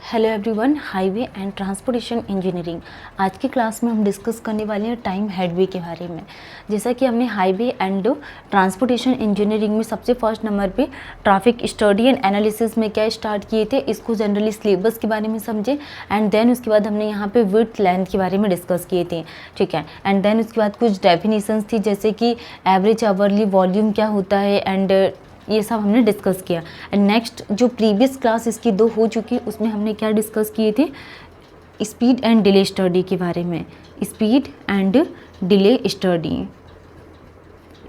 Hello everyone, highway and transportation engineering. आज की class में हम डिस्कस करने वाले हैं टाइम हेडवे के बारे में। जैसा कि हमने हाईवे एंड ट्रांसपोर्टेशन इंजीनियरिंग में सबसे फर्स्ट नंबर पे ट्रैफिक स्टडी एंड एनालिसिस में क्या स्टार्ट किए थे, इसको जनरली सिलेबस के बारे में समझे। एंड देन उसके बाद हमने यहाँ पे विड्थ लेंथ के बारे में डिस्कस किए थे, ठीक है। एंड देन उसके बाद कुछ डेफिनेशंस थी, जैसे कि एवरेज आवरली वॉल्यूम क्या होता है, एंड ये सब हमने डिस्कस किया। एंड नेक्स्ट जो प्रीवियस क्लास इसकी 2 हो चुकी, उसमें हमने क्या डिस्कस किए थे, स्पीड एंड डिले स्टडी के बारे में। Speed and delay study,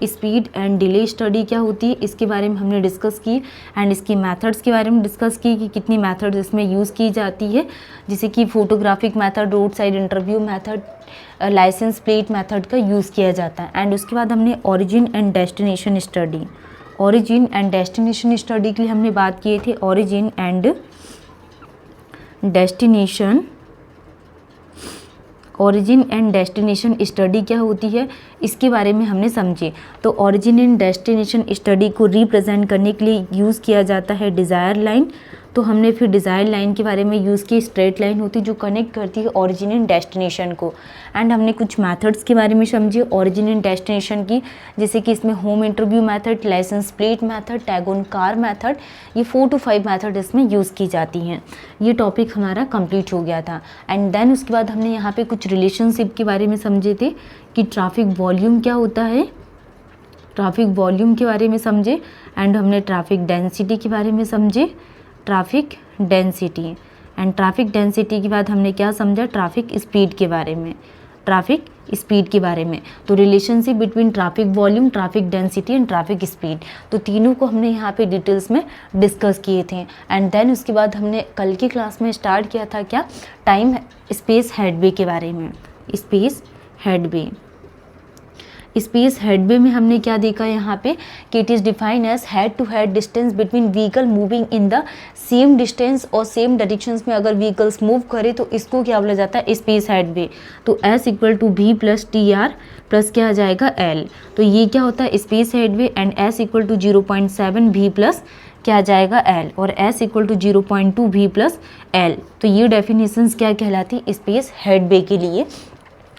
speed and delay study क्या होती है, इसके बारे में हमने डिस्कस की। एंड इसकी मेथड्स के बारे में डिस्कस की कि कितनी मेथड्स इसमें यूज़ की जाती है, जैसे कि photographic method, road side interview method, licence plate method का यूज़ किया जाता है। एंड उसके बाद हमने origin and destination study, origin and destination study के लिए हमने बात किए थे। Origin and destination, origin and destination study क्या होती है, इसके बारे में हमने समझे। तो ओरिजिन एंड डेस्टिनेशन स्टडी को रिप्रेजेंट करने के लिए यूज़ किया जाता है डिज़ायर लाइन। तो हमने फिर डिज़ायर लाइन के बारे में यूज़ की, स्ट्रेट लाइन होती है जो कनेक्ट करती है ओरिजिन एंड डेस्टिनेशन को। एंड हमने कुछ मेथड्स के बारे में समझे ओरिजिन एंड डेस्टिनेशन की, जैसे कि इसमें home interview method, licence plate method, tag on car method, ये 4 to 5 मेथड इसमें यूज़ की जाती हैं। ये टॉपिक हमारा कंप्लीट हो गया था। एंड देन उसके बाद हमने यहाँ पे कुछ रिलेशनशिप के बारे में समझे थे कि ट्रैफिक वॉल्यूम क्या होता है, ट्रैफिक वॉल्यूम के बारे में समझे। एंड हमने ट्रैफिक डेंसिटी के बारे में समझे, traffic density. And traffic density के बाद हमने क्या समझा, ट्रैफिक स्पीड के बारे में, ट्रैफिक स्पीड के बारे में। तो relationship between traffic volume, traffic density and traffic speed, तो तीनों को हमने यहाँ पे डिटेल्स में डिस्कस किए थे। एंड देन उसके बाद हमने कल की क्लास में स्टार्ट किया था क्या, टाइम स्पेस हेडवे के बारे में। स्पेस हेडवे, स्पेस हेडवे में हमने क्या देखा यहाँ पे कि it is defined as head to head distance between vehicle moving in the same distance और सेम डायरेक्शंस में अगर व्हीकल्स मूव करे तो इसको क्या बोला जाता है, स्पेस हेडवे। तो S = V + TR प्लस क्या आ जाएगा L। तो ये क्या होता है space headway. And S = 0.7 V plus क्या आ जाएगा L, और S = 0.2 V + L। तो ये डेफिनेशंस क्या कहलाती है स्पेस हेडवे के लिए,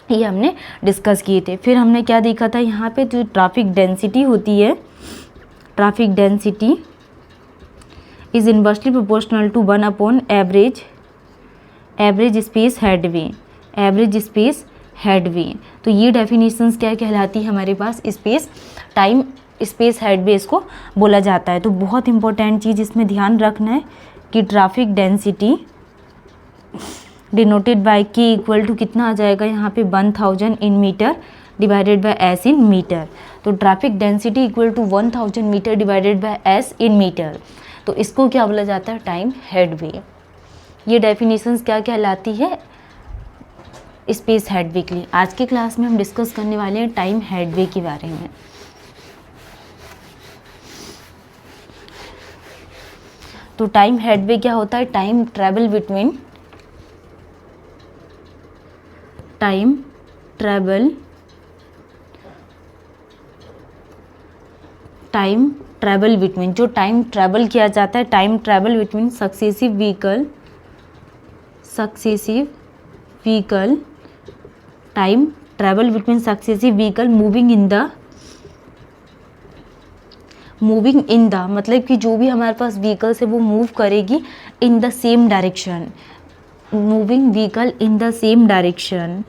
ये हमने डिस्कस किए थे। फिर हमने क्या देखा था यहाँ पे, जो ट्रैफिक डेंसिटी होती है, traffic density is inversely proportional to 1 average space headway, average space headway. तो ये डेफिनेशंस क्या कहलाती है हमारे पास, स्पेस टाइम स्पेस हेडवे इसको बोला जाता है। तो बहुत इंपॉर्टेंट चीज़ इसमें ध्यान रखना है कि traffic density denoted by K = कितना आ जाएगा यहाँ पे 1000 in metre divided by S in metre. तो traffic density = 1000 metre divided by S in metre. तो इसको क्या बोला जाता है, टाइम हेडवे। ये डेफिनेशंस क्या कहलाती है स्पेस हेडवे के लिए। आज की क्लास में हम डिस्कस करने वाले हैं टाइम हेडवे के बारे में। तो टाइम हेडवे क्या होता है, time travel between, time travel between, जो टाइम ट्रैवल किया जाता है, time travel between successive vehicle, time travel between successive vehicle moving in the मतलब कि जो भी हमारे पास व्हीकल्स है वो मूव करेगी इन the same direction, moving vehicle in the same direction,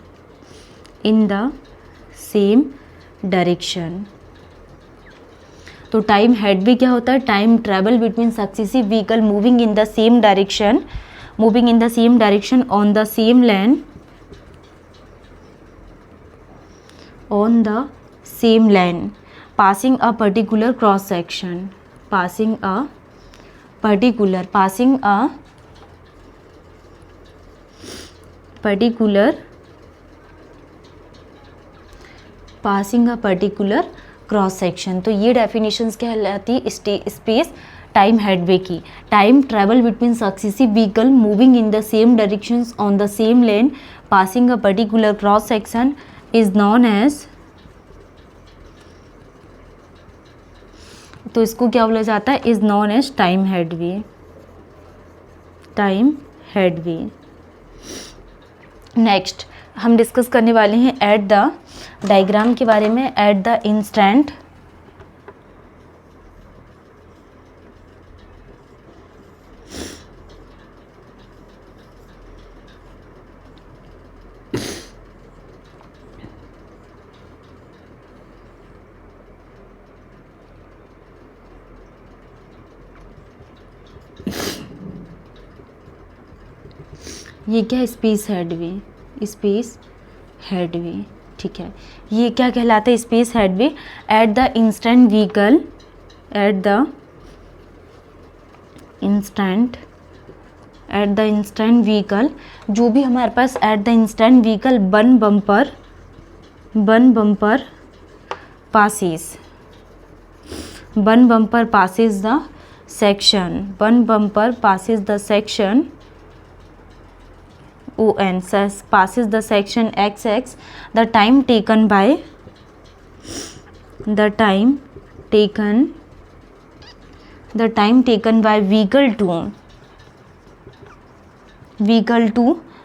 तो टाइम हेडवे क्या होता है, time travel between successive vehicle moving in the same direction, on the same lane, passing a particular cross section, passing a particular cross section. तो ये definitions कहलाती है space time headway की। Time travel between successive vehicle moving in the same directions on the same lane passing a particular cross section is known as, तो इसको क्या बोला जाता है, is known as time headway, time headway. Next हम discuss करने वाले हैं एट द डायग्राम के बारे में। एट द इंस्टेंट ये क्या स्पेस हेडवे, स्पेस हेडवे, ठीक है। ये क्या कहलाता है? Space headway. At the instant vehicle, at the instant vehicle, जो भी हमारे पास at the instant vehicle one bumper passes the section ON passes the section XX, the time taken by vehicle to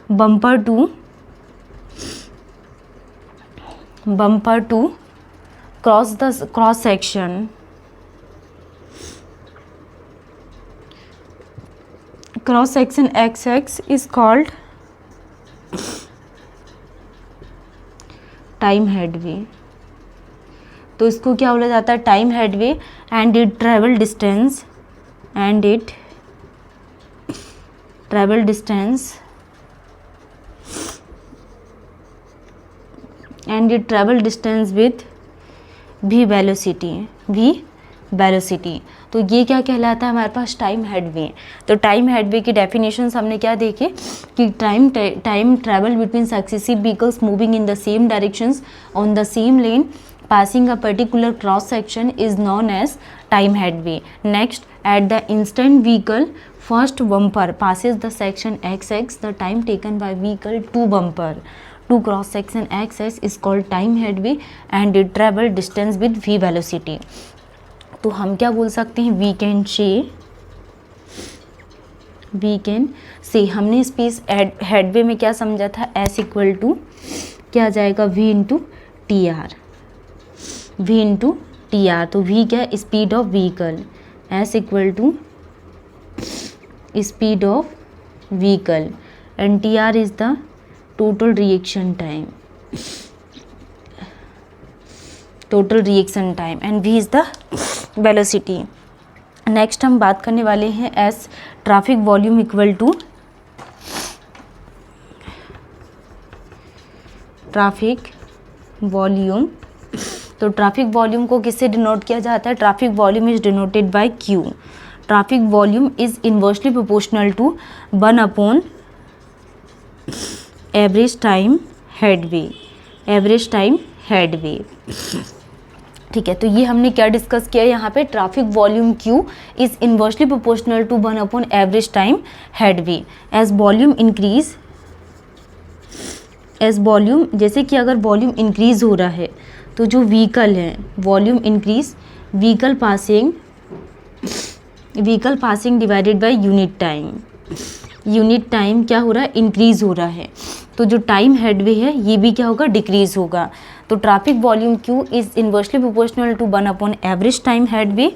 bumper to cross section XX is called time headway. तो इसको क्या बोला जाता है? Time headway. And it travel distance with v velocity. तो ये क्या कहलाता है हमारे पास? Time headway. तो टाइम हेडवे की डेफिनेशंस हमने क्या देखे कि time travel between successive vehicles moving in the same directions on the same lane passing a particular cross section is known as time headway. Next, at the instant vehicle first bumper passes the section XX, the time taken by vehicle to bumper to cross section XX is called time headway and it travel distance with v velocity. तो हम क्या बोल सकते हैं? We can say हमने space headway में क्या समझा था? एस इक्वल टू क्या आ जाएगा? v into T R. तो v क्या है? Speed of vehicle. S equal to speed of vehicle and T R is the total reaction time and v is the velocity. Next हम बात करने वाले हैं S traffic volume equal to traffic volume. तो traffic volume को किससे denote किया जाता है? Traffic volume is denoted by Q। Traffic volume is inversely proportional to 1 average time headway. ठीक है, तो ये हमने क्या डिस्कस किया यहाँ पे? Traffic volume Q is inversely proportional to 1 average time headway. As volume जैसे कि अगर वॉल्यूम इंक्रीज हो रहा है तो जो व्हीकल है volume increase, vehicle passing divided by unit time क्या हो रहा है? इंक्रीज हो रहा है। तो जो टाइम हेडवे है ये भी क्या होगा? डिक्रीज होगा। तो traffic volume Q is inversely proportional to 1 average time headway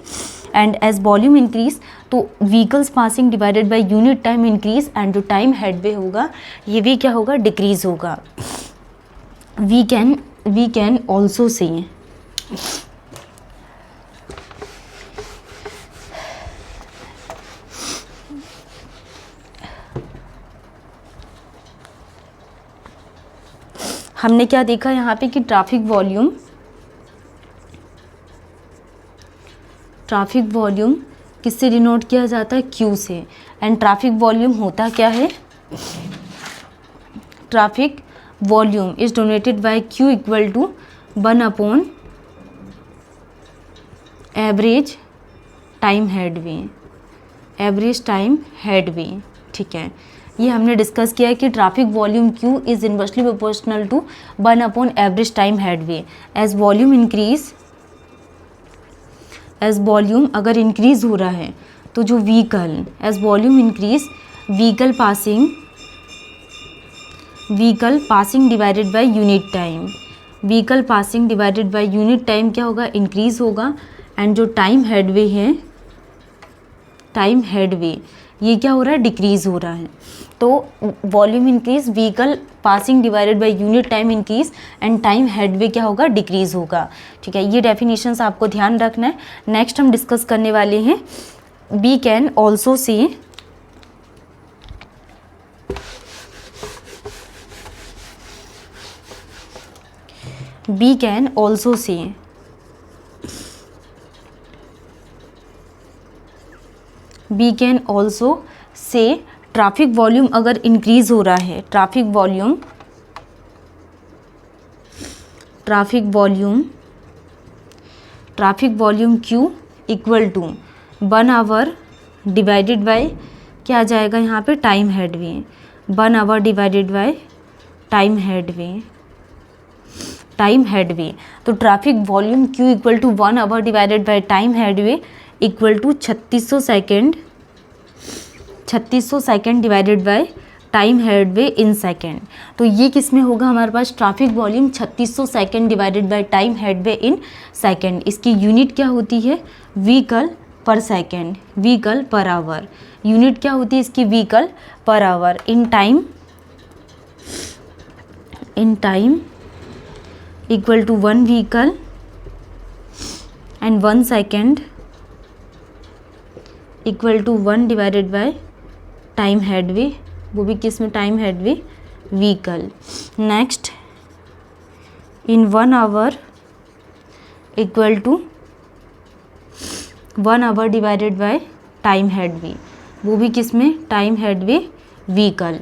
and as volume increase तो vehicles passing divided by unit time increase and जो टाइम हेडवे होगा ये भी क्या होगा? डिक्रीज होगा। वी कैन ऑल्सो से हमने क्या देखा यहाँ पे कि ट्रैफिक वॉल्यूम किससे डिनोट किया जाता है? Q से। एंड ट्रैफिक वॉल्यूम होता क्या है? Traffic volume is denoted by Q equal to 1 average time headway. ठीक है, ये हमने डिस्कस किया है कि traffic volume Q is inversely proportional to 1 average time headway. As volume अगर इंक्रीज हो रहा है तो जो vehicle as volume increase vehicle passing divided by unit time, vehicle passing divided by unit time क्या होगा, इंक्रीज होगा। एंड जो टाइम हेडवे है, टाइम हेडवे ये क्या हो रहा है, डिक्रीज हो रहा है। तो volume increase, vehicle passing divided by unit time increase and time headway क्या होगा, डिक्रीज होगा। ठीक है, ये डेफिनेशंस आपको ध्यान रखना है। नेक्स्ट हम डिस्कस करने वाले हैं we can also say, we can also say traffic volume अगर इंक्रीज हो रहा है, traffic volume Q equal to 1 hour divided by क्या आ जाएगा यहाँ पे, time headway, 1 hour divided by time headway. तो traffic volume Q equal to 1 hour divided by time headway equal to 3600 second divided by time headway in second. तो ये किस में होगा हमारे पास, traffic volume 3600 second divided by time headway in second. इसकी unit क्या होती है, vehicle per second, vehicle per hour. Unit क्या होती है इसकी, vehicle per hour. In time equal to 1 vehicle and 1 second equal to 1 divided by time headway, वो भी किस में, time headway vehicle. Next in 1 hour equal to 1 hour divided by time headway, वो भी किस में, टाइम हेडवे व्हीकल।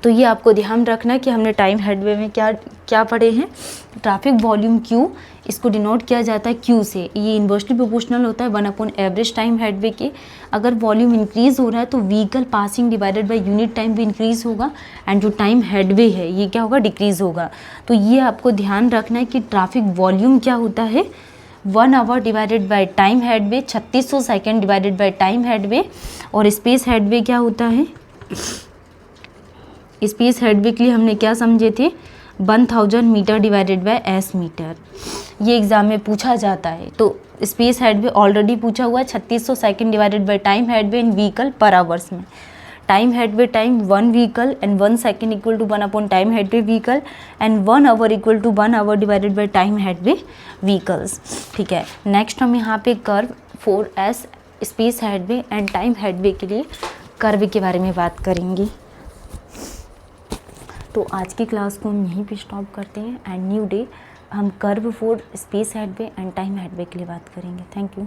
तो ये आपको ध्यान रखना है कि हमने टाइम हेडवे में क्या पढ़े हैं, ट्रैफिक वॉल्यूम Q, इसको डिनोट किया जाता है Q से। ये इन्वर्सली प्रोपोर्शनल होता है 1 एवरेज टाइम हेडवे के। अगर वॉल्यूम इंक्रीज हो रहा है तो vehicle passing divided by unit time भी इंक्रीज होगा एंड जो टाइम हेडवे है ये क्या होगा, डिक्रीज होगा। तो ये आपको ध्यान रखना है कि ट्रैफिक वॉल्यूम क्या होता है, 1 hour divided by time headway, 3600 second divided by time headway. और स्पेस हेडवे क्या होता है, स्पेस हेडवे के लिए हमने क्या समझे थे, 1000 metre divided by S metre. ये एग्जाम में पूछा जाता है। तो स्पेस हेडवे ऑलरेडी पूछा हुआ है, 3600 second divided by time headway in vehicle per hours में। Time headway time 1 vehicle and 1 second equal to 1 upon time headway vehicle and 1 hour equal to 1 hour divided by time headway vehicles. ठीक है, next हम यहाँ पे curve 4S space headway and time headway के लिए curve के बारे में बात करेंगे। तो आज की क्लास को हम यहीं पे स्टॉप करते हैं एंड न्यू डे हम curve 4 space headway and time headway के लिए बात करेंगे। Thank you.